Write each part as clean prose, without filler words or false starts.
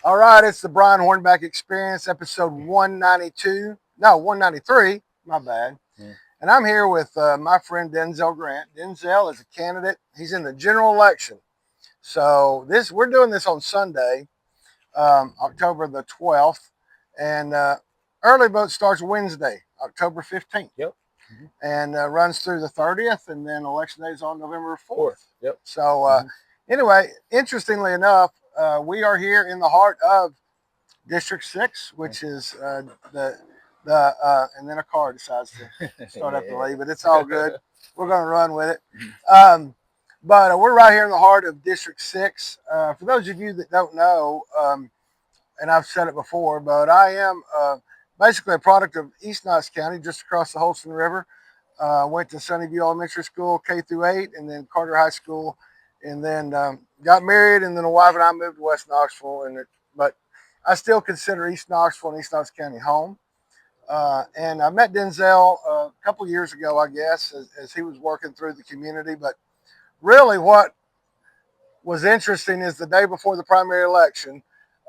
All right, it's the Brian Hornback Experience, episode 192. No, 193. My bad. Mm. And I'm here with my friend Denzel Grant. Denzel is a candidate. He's in the general election. So we're doing this on Sunday, October the 12th, and early vote starts Wednesday, October 15th, Yep. Mm-hmm. and runs through the 30th, and then election day is on November 4th. Yep. So anyway, interestingly enough, we are here in the heart of District 6, which is and then a car decides to start up the lead, but it's all good. We're going to run with it. But we're right here in the heart of District 6. For those of you that don't know, and I've said it before, but I am basically a product of East Knox County, just across the Holston River. Went to Sunnyview Elementary School, K through 8, and then Carter High School, and then got married, and then a wife and I moved to West Knoxville. But I still consider East Knoxville and East Knox County home. And I met Denzel a couple years ago, I guess, as he was working through the community. But really, what was interesting is the day before the primary election,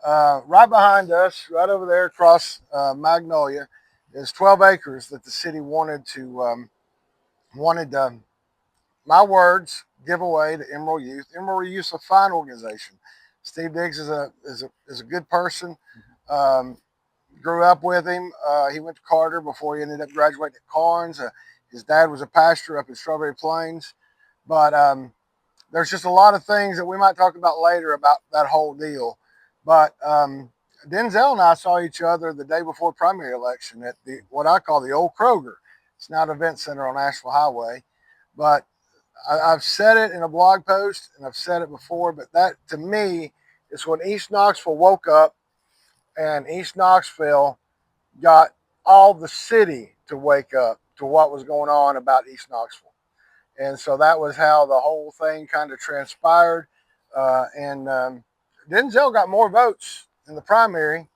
right behind us, right over there across Magnolia, is 12 acres that the city wanted my words give away to Emerald Youth. Emerald Youth is a fine organization. Steve Diggs is a good person. Grew up with him. He went to Carter before he ended up graduating at Carnes. His dad was a pastor up in Strawberry Plains. But there's just a lot of things that we might talk about later about that whole deal. But Denzel and I saw each other the day before primary election at what I call the old Kroger. It's not an event center on Asheville Highway. But I've said it in a blog post, and I've said it before, but that, to me, is when East Knoxville woke up and East Knoxville got all the city to wake up to what was going on about East Knoxville. And so that was how the whole thing kind of transpired. And Denzel got more votes in the primary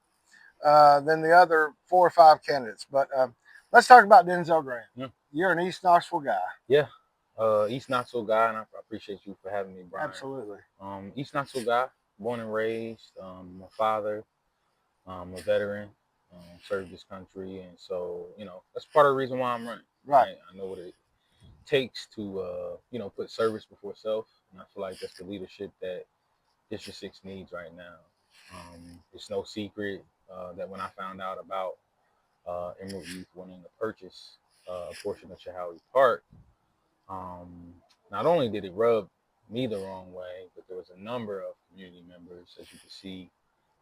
than the other 4 or 5 candidates. But let's talk about Denzel Grant. Yeah. You're an East Knoxville guy. Yeah. East Knoxville guy, and I appreciate you for having me, Brian. Absolutely. East Knoxville guy, born and raised. My father, a veteran, served this country, and so that's part of the reason why I'm running. Right. I know what it takes to put service before self, and I feel like that's the leadership that District 6 needs right now. It's no secret that when I found out about Emerald Youth wanting to purchase a portion of Chahowie Park, not only did it rub me the wrong way, but there was a number of community members, as you can see.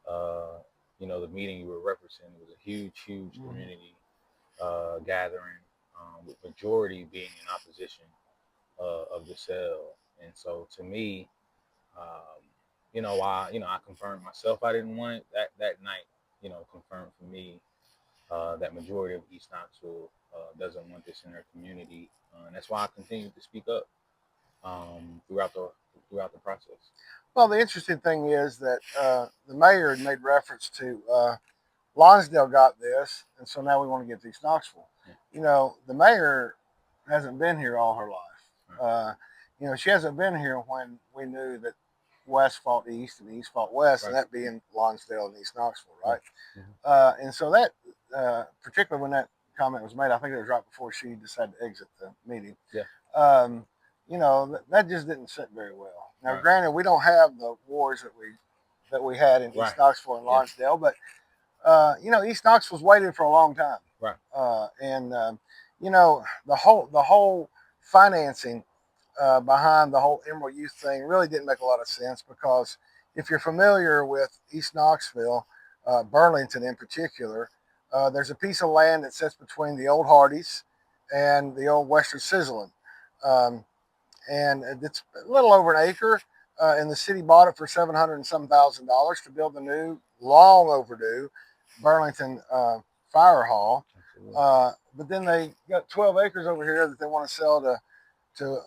The meeting you were referencing was a huge community gathering, with majority being in opposition of the sale. And so to me, I confirmed myself I didn't want it that night. Confirmed for me that majority of East Knoxville doesn't want this in their community, and that's why I continue to speak up throughout the process. Well, the interesting thing is that the mayor had made reference to Lonsdale got this, and so now we want to get to East Knoxville. Yeah. The mayor hasn't been here all her life. Right. She hasn't been here when we knew that West fought East and East fought West, Right. and that being Lonsdale and East Knoxville, right? Mm-hmm. And so that, particularly when that comment was made, I think it was right before she decided to exit the meeting. Yeah. That just didn't sit very well. Now, Right. granted, we don't have the wars that we had in Right. East Knoxville and Lonsdale, but East Knoxville's waited for a long time. Right. The whole financing behind the whole Emerald Youth thing really didn't make a lot of sense, because if you're familiar with East Knoxville, Burlington in particular, there's a piece of land that sits between the old Hardys and the old Western Sizzling. And it's a little over an acre, and the city bought it for $700 and some thousand to build the new, long overdue Burlington Fire Hall. But then they got 12 acres over here that they want to sell to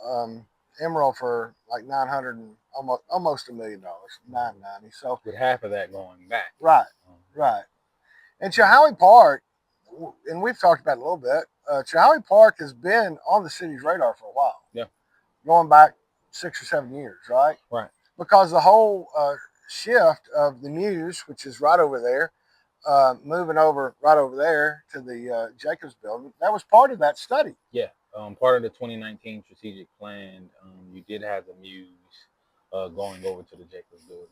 Emerald for like 900 and almost $1 million, $990. So with half of that going back. Right. And Chahowie Park, and we've talked about it a little bit. Chahowie Park has been on the city's radar for a while. Yeah. Going back 6 or 7 years, right? Right. Because the whole shift of the Muse, which is right over there, moving over right over there to the Jacobs building, that was part of that study. Yeah. Part of the 2019 strategic plan, you did have the Muse going over to the Jacobs building.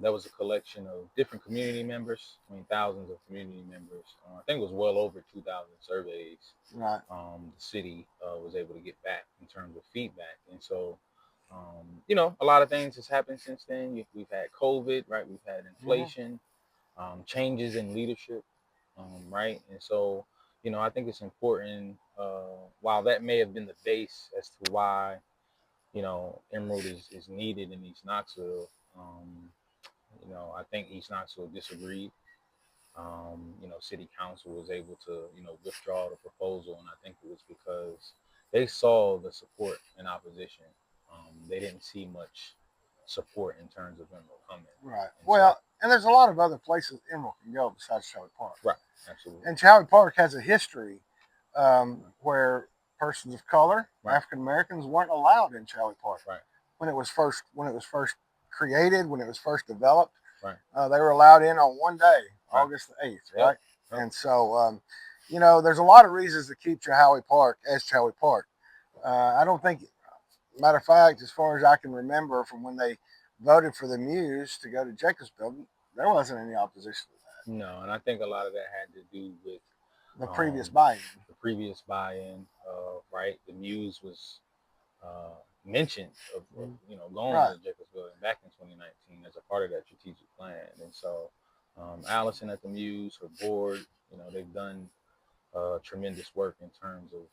That was a collection of different community members. I mean, thousands of community members. I think it was well over 2,000 surveys. Right. The city was able to get back in terms of feedback, and so a lot of things has happened since then. We've had COVID, right? We've had inflation, changes in leadership, right? And so, I think it's important. While that may have been the base as to why, Emerald is needed in East Knoxville. I think East Knoxville disagreed. City council was able to, withdraw the proposal, and I think it was because they saw the support in opposition. They didn't see much support in terms of Emerald coming. Right. And Well, and there's a lot of other places Emerald can go besides Chowee Park. right, absolutely. And Chowee Park has a history where persons of color, Right. African Americans, weren't allowed in Chowee Park. Right. When it was first created, when it was first developed, Right. They were allowed in on one day, Right. August the 8th, Yep. right? Yep. And so, there's a lot of reasons to keep Chowee Park as Chowee Park. I don't think, matter of fact, as far as I can remember from when they voted for the Muse to go to Jacobs Building, there wasn't any opposition to that. No, and I think a lot of that had to do with The previous buy-in. The previous buy-in, right? The Muse was mentioned of going Right. to the Jacobs building back in 2019 as a part of that strategic plan. And so Allison at the Muse, her board, they've done tremendous work in terms of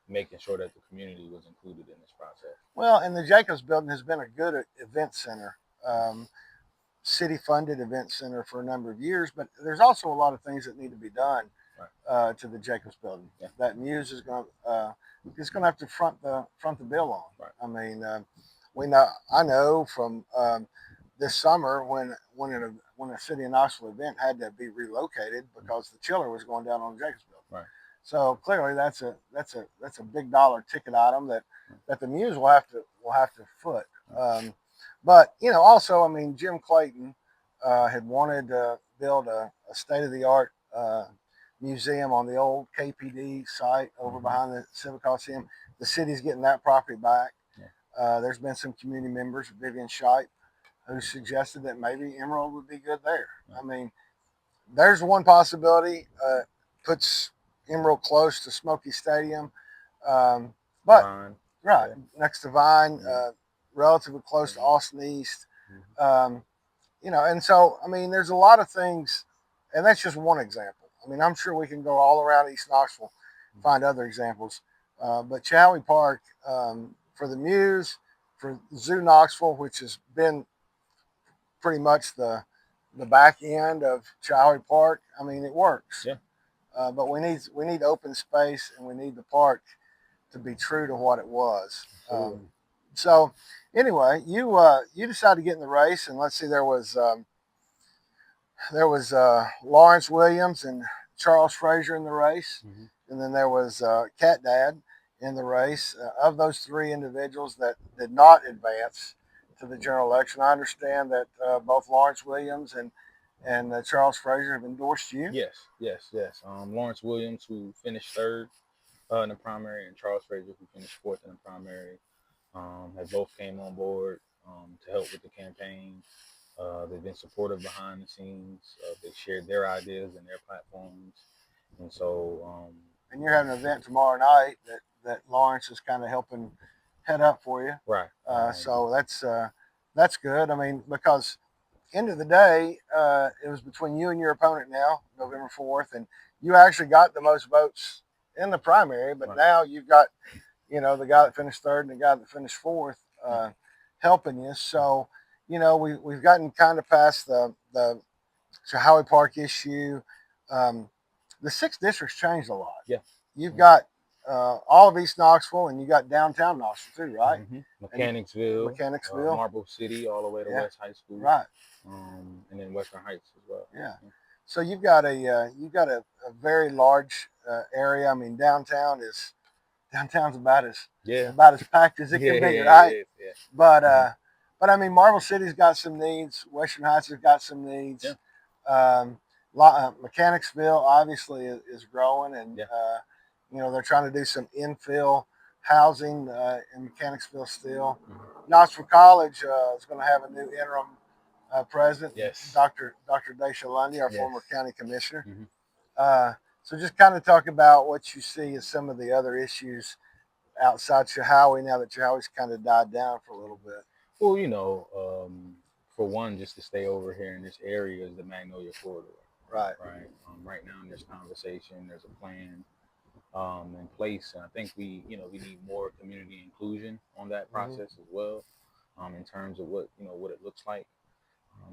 making sure that the community was included in this process. Well, and the Jacobs building has been a good event center, city-funded event center for a number of years, but there's also a lot of things that need to be done to the Jacobs building. Yeah. That Muse is going to have to front the bill on. Right. I mean, I know from this summer when a city of Knoxville event had to be relocated because the chiller was going down on the Jacobs building. Right. So clearly that's a big dollar ticket item that the Muse will have to foot. But also, I mean, Jim Clayton had wanted to build a state-of-the-art museum on the old KPD site over behind the Civic Coliseum. The city's getting that property back. Yeah. There's been some community members, Vivian Scheidt, who suggested that maybe Emerald would be good there. Yeah. I mean, there's one possibility. Puts Emerald close to Smoky Stadium, but Vine. right next to Vine, relatively close to Mhm. Austin East. And so I mean, there's a lot of things, and that's just one example. I mean, I'm sure we can go all around East Knoxville, find other examples. But Chowee Park, for the Muse, for Zoo Knoxville, which has been pretty much the back end of Chowee Park. I mean, it works. Yeah. But we need open space, and we need the park to be true to what it was. So anyway, you decided to get in the race, and let's see, there was Lawrence Williams and Charles Frazier in the race, and then there was Cat Dad in the race. Of those three individuals that did not advance to the general election, I understand that both Lawrence Williams and Charles Frazier have endorsed you. Yes. Lawrence Williams, who finished third in the primary, and Charles Frazier, who finished fourth in the primary, have both came on board to help with the campaign. They've been supportive behind the scenes. They've shared their ideas and their platforms. And so... and you're having an event tomorrow night that Lawrence is kind of helping head up for you. Right. So that's good. I mean, because end of the day, it was between you and your opponent now, November 4th, and you actually got the most votes in the primary, but now you've got, the guy that finished third and the guy that finished fourth helping you. So, we've gotten kind of past the Chowee Park issue. The 6th district's changed a lot. Yeah. You've got all of East Knoxville, and you got downtown Knoxville too, right? Mechanicsville, Marble City, all the way to West High School, right? And then Western Heights as well. Yeah. So you've got a very large area. I mean, downtown's about as packed as it can be, right? Yeah. But But I mean, Marble City's got some needs. Western Heights has got some needs. Yeah. Mechanicsville obviously is growing, and Yeah. they're trying to do some infill housing in Mechanicsville still. Mm-hmm. Knoxville College is going to have a new interim president, Yes. Dr. Daisha Lundy, our Yes. former county commissioner. Mm-hmm. So just kind of talk about what you see as some of the other issues outside Chihowee now that Chihowiee's kind of died down for a little bit. Well, for one, just to stay over here in this area is the Magnolia Corridor. Right. Right. Right now, there's conversation. There's a plan in place, and I think we need more community inclusion on that process as well, in terms of what it looks like.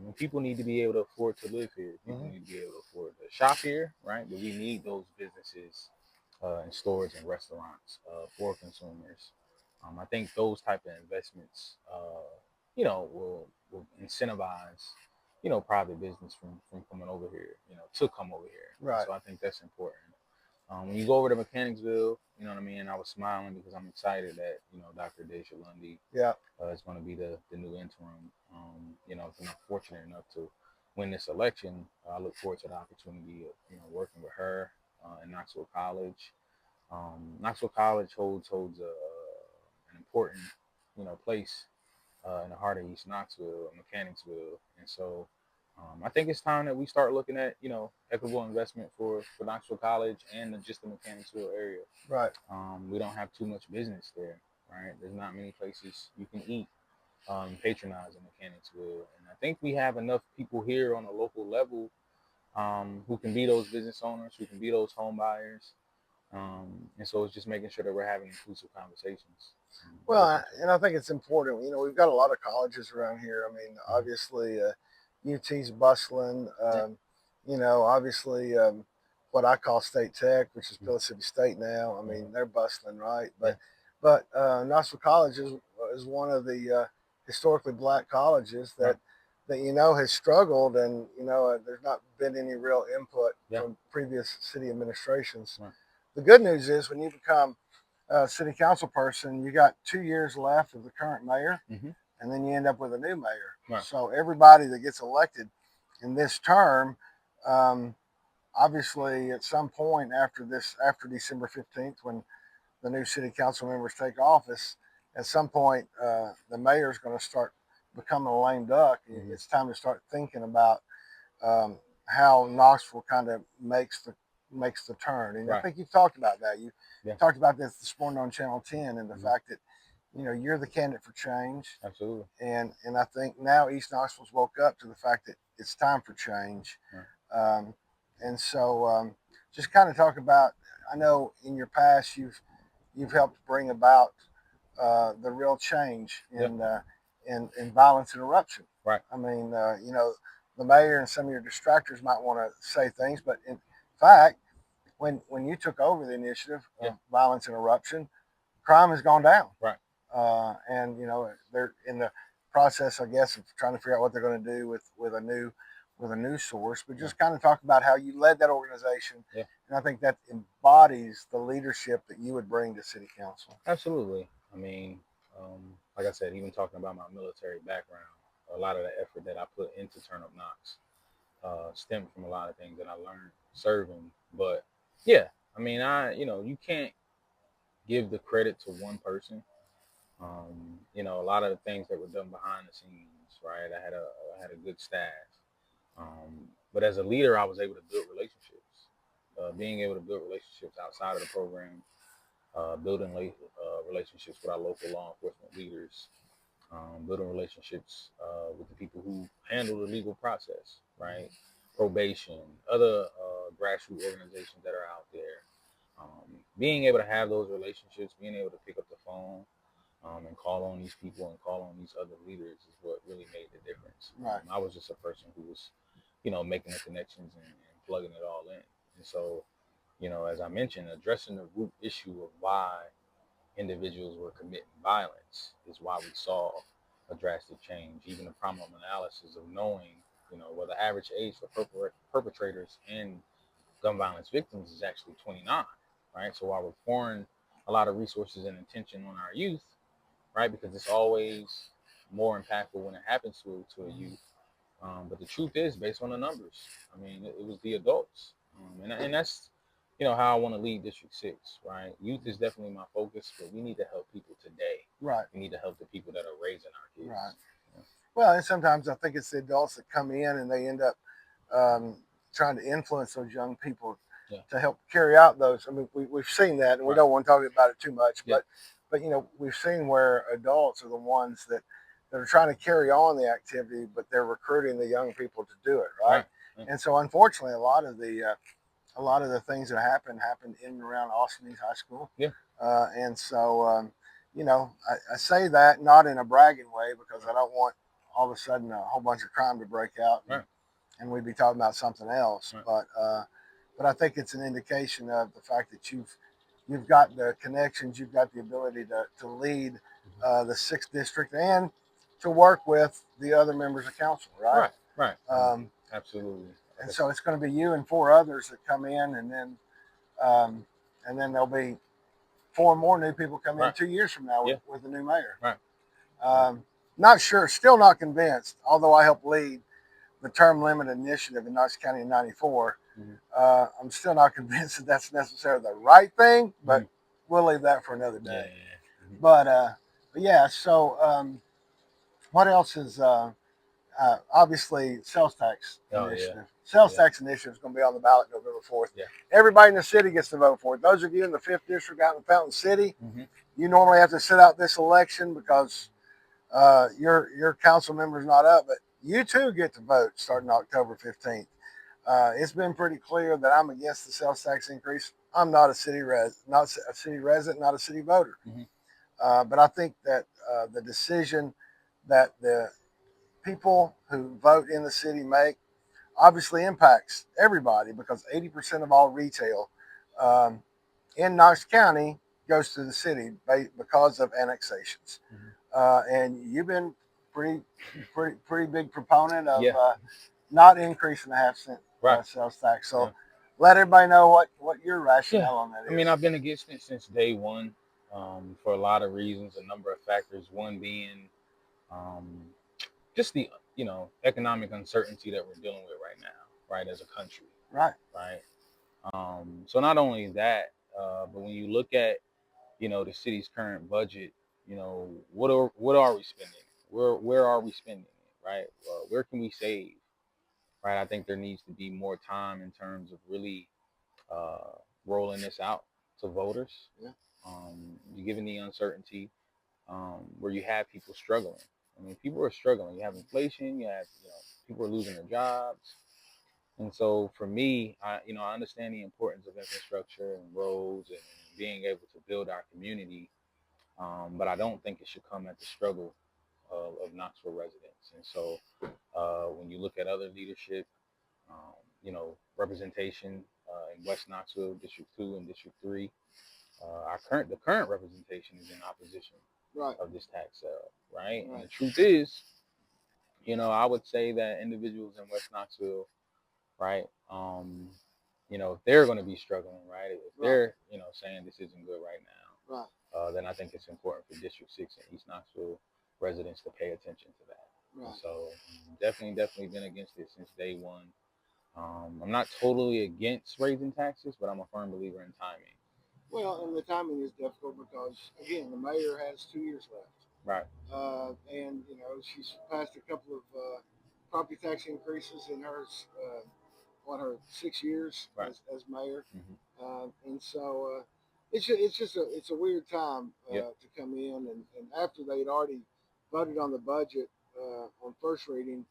And people need to be able to afford to live here. People need to be able to afford to shop here, right? But we need those businesses and stores and restaurants for consumers. I think those type of investments, will incentivize, private business from coming over here, to come over here. Right. So I think that's important. When you go over to Mechanicsville, you know what I mean. I was smiling because I'm excited that Dr. Daisha Lundy is going to be the new interim. If I'm not fortunate enough to win this election, I look forward to the opportunity of working with her in Knoxville College. Knoxville College holds an important place in the heart of East Knoxville, Mechanicsville, and so I think it's time that we start looking at equitable investment for Knoxville College and just the Mechanicsville area. Right. We don't have too much business there, right? There's not many places you can eat, patronize in Mechanicsville, and I think we have enough people here on a local level who can be those business owners, who can be those home buyers. And so it's just making sure that we're having inclusive conversations. Well, and I think it's important. We've got a lot of colleges around here. I mean, obviously, UT's bustling. Obviously, what I call State Tech, which is Phillips City State now. I mean, they're bustling, right? But Knoxville College is one of the historically black colleges that has struggled, and there's not been any real input from previous city administrations. The good news is when you become city council person, you got 2 years left of the current mayor, and then you end up with a new mayor. Right. So everybody that gets elected in this term, obviously, at some point after December 15th, when the new city council members take office, at some point the mayor is going to start becoming a lame duck. It's time to start thinking about how Knoxville kind of makes the turn. And I think you've talked about that. You talked about this morning on Channel 10 and the fact that you're the candidate for change. Absolutely. And I think now East Knoxville's woke up to the fact that it's time for change. And so just kind of talk about. I know in your past you've helped bring about the real change in violence interruption. Right. I mean, the mayor and some of your distractors might want to say things, but in fact, when you took over the initiative of violence interruption, crime has gone down. Right. And they're in the process, I guess, of trying to figure out what they're going to do with a new source. But just kind of talk about how you led that organization, and I think that embodies the leadership that you would bring to city council. Absolutely. I mean, like I said, even talking about my military background, a lot of the effort that I put into Turn Up Knox stemmed from a lot of things that I learned serving. But yeah, I mean, you can't give the credit to one person. A lot of the things that were done behind the scenes, right? I had a good staff, but as a leader, I was able to build relationships. Being able to build relationships outside of the program, building relationships with our local law enforcement leaders, building relationships with the people who handle the legal process, right? Probation, other grassroots organizations that are out there. Being able to have those relationships, being able to pick up the phone and call on these people and call on these other leaders is what really made the difference. Right. I was just a person who was, making the connections and plugging it all in. And so, as I mentioned, addressing the root issue of why individuals were committing violence is why we saw a drastic change. Even the problem analysis of knowing, where the average age for perpetrators and gun violence victims is actually 29, right? So while we're pouring a lot of resources and attention on our youth, right, because it's always more impactful when it happens to a youth. But the truth is, based on the numbers, I mean, it was the adults, and that's how I want to lead District 6, right? Youth is definitely my focus, but we need to help people today. Right. We need to help the people that are raising our kids. Right. Yeah. Well, and sometimes I think it's the adults that come in and they end up trying to influence those young people Yeah. to help carry out those. I mean, we've seen that, and we Right. don't want to talk about it too much, Yeah. but we've seen where adults are the ones that are trying to carry on the activity, but they're recruiting the young people to do it, right? Right. And so, unfortunately, a lot of the things that happened in and around Austin East High School. Yeah. And so, I say that not in a bragging way because I don't want all of a sudden a whole bunch of crime to break out and we'd be talking about something else. Right. But I think it's an indication of the fact that you've got the connections, you've got the ability to lead the 6th district and to work with the other members of council, right? Right. Absolutely. And so it's going to be you and 4 others that come in, and then there'll be 4 more new people come in 2 years from now with the new mayor. Right. Not sure, still not convinced, although I helped lead the term limit initiative in Knox County in '94. I'm still not convinced that that's necessarily the right thing, but we'll leave that for another day. Yeah. But yeah, so what else is obviously sales tax initiative. Yeah. Sales tax initiative is going to be on the ballot November 4th. Yeah. Everybody in the city gets to vote for it. Those of you in the 5th district out in Fountain City, Mm-hmm. you normally have to sit out this election because your council member's not up, but you too get to vote starting October 15th. It's been pretty clear that I'm against the sales tax increase. I'm not a city not a city resident, not a city voter. Mm-hmm. But I think that the decision that the people who vote in the city make obviously impacts everybody because 80% of all retail in Knox County goes to the city because of annexations. And you've been pretty big proponent of not increasing the half-cent sales tax. So let everybody know what your rationale on that is. I mean, I've been against it since day one for a lot of reasons, a number of factors. One being just the economic uncertainty that we're dealing with right now, right, as a country. Right. So not only that, but when you look at the city's current budget, what are we spending? Where are we spending it, right? Where can we save, right? I think there needs to be more time in terms of really rolling this out to voters. Yeah. Given the uncertainty, where you have people struggling. I mean, people are struggling. You have inflation. You have people are losing their jobs. And so for me, I understand the importance of infrastructure and roads and being able to build our community. But I don't think it should come at the struggle of Knoxville residents. And so when you look at other leadership, representation in West Knoxville, District 2 and District 3, the current representation is in opposition of this tax sale, right? And the truth is, I would say that individuals in West Knoxville, right, if they're going to be struggling, right, if they're, saying this isn't good right now, then I think it's important for District 6 and East Knoxville residents to pay attention to that. So definitely been against it since day one. I'm not totally against raising taxes, but I'm a firm believer in timing. Well, and the timing is difficult because, again, the mayor has 2 years left. Right. And, she's passed a couple of property tax increases in her 6 years as mayor. And so it's a weird time to come in. And after they had already voted on the budget on first reading,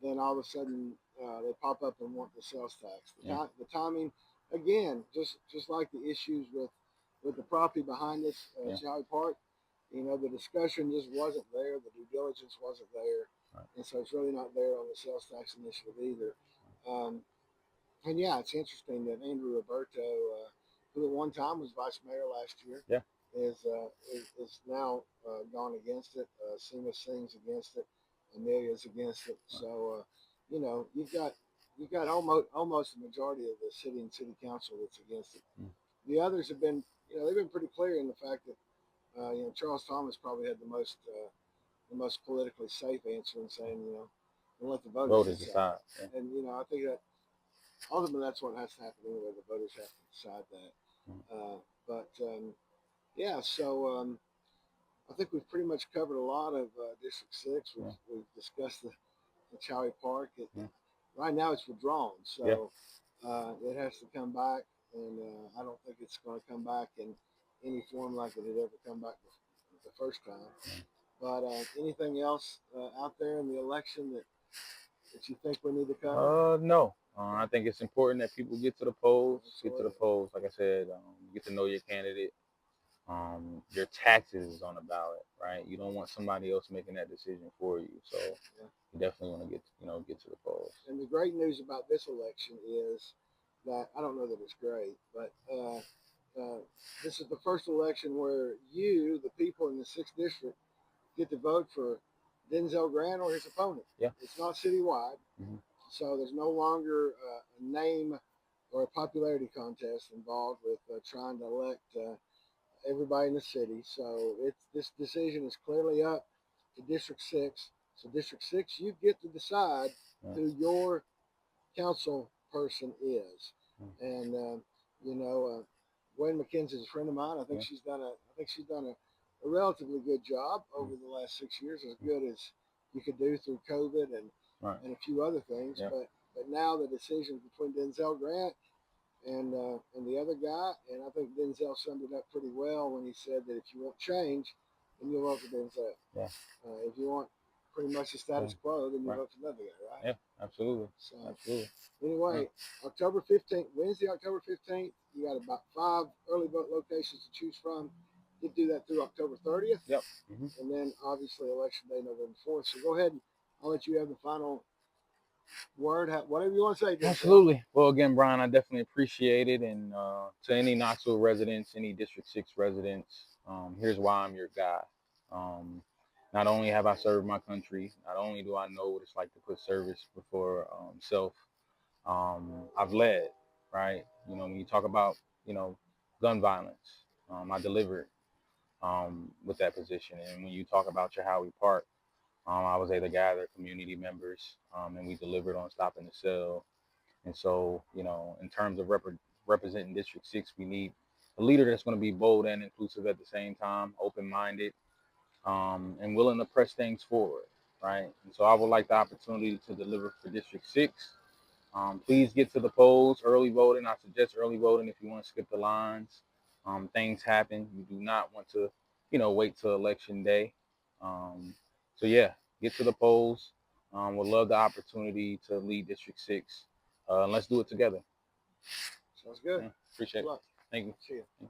then all of a sudden they pop up and want the sales tax. The timing, again, just like the issues with the property behind us, Shelby Park, the discussion just wasn't there. The due diligence wasn't there. And so it's really not there on the sales tax initiative either. And yeah, it's interesting that Andrew Roberto, who at one time was vice mayor last year, is now gone against it. Seema Singh's against it. Amelia's against it. So, you've got almost the majority of the city and city council that's against it. The others have been, they've been pretty clear in the fact that, Charles Thomas probably had the most the most politically safe answer and saying, and let the voters Voters decide. decide. Yeah. And I think that ultimately that's what has to happen anyway. The voters have to decide that. But yeah, so I think we've pretty much covered a lot of District Six. We've discussed the Chowie Park. Right now it's withdrawn, so it has to come back, and I don't think it's going to come back in any form like it had ever come back the first time. But anything else out there in the election that you think we need to cover? No. I think it's important that people get to the polls. Absolutely. Get to the polls. Like I said, get to know your candidate. Your taxes is on the ballot, right? You don't want somebody else making that decision for you. So you definitely want to get to the polls. And the great news about this election is that I don't know that it's great, but this is the first election where you, the people in the 6th district, get to vote for Denzel Grant or his opponent. Yeah. It's not citywide, so there's no longer a name or a popularity contest involved with trying to elect everybody in the city. So this decision is clearly up to District 6. So District 6, you get to decide who your council person is. And Gwen McKenzie's a friend of mine. I think she's done a relatively good job over the last 6 years, as good as you could do through COVID and a few other things. But now the decision between Denzel Grant and the other guy, and I think Denzel summed it up pretty well when he said that if you want change, then you'll vote for Denzel. Yeah. If you want pretty much the status quo, then you vote for another guy, right? Yeah, absolutely. So, absolutely. Anyway, October 15th, Wednesday, October 15th, you got about 5 early vote locations to choose from. You do that through October 30th. Yep. And then obviously election day, November 4th. So go ahead and I'll let you have the final word, whatever you want to say. Denzel. Absolutely. Well, again, Brian, I definitely appreciate it. And to any Knoxville residents, any District 6 residents, here's why I'm your guy. Not only have I served my country, not only do I know what it's like to put service before self, I've led, right? When you talk about, gun violence, I delivered with that position. And when you talk about your Howie Park, I was able to gather community members, and we delivered on stopping the sale. And so, in terms of representing District 6, we need a leader that's going to be bold and inclusive at the same time, open-minded, and willing to press things forward, right? And so I would like the opportunity to deliver for District 6. Please get to the polls, early voting. I suggest early voting if you want to skip the lines. Things happen. You do not want to, wait till election day. So yeah, get to the polls. Would love the opportunity to lead District 6. Let's do it together. Sounds good. Yeah, appreciate it. Thank you. See you.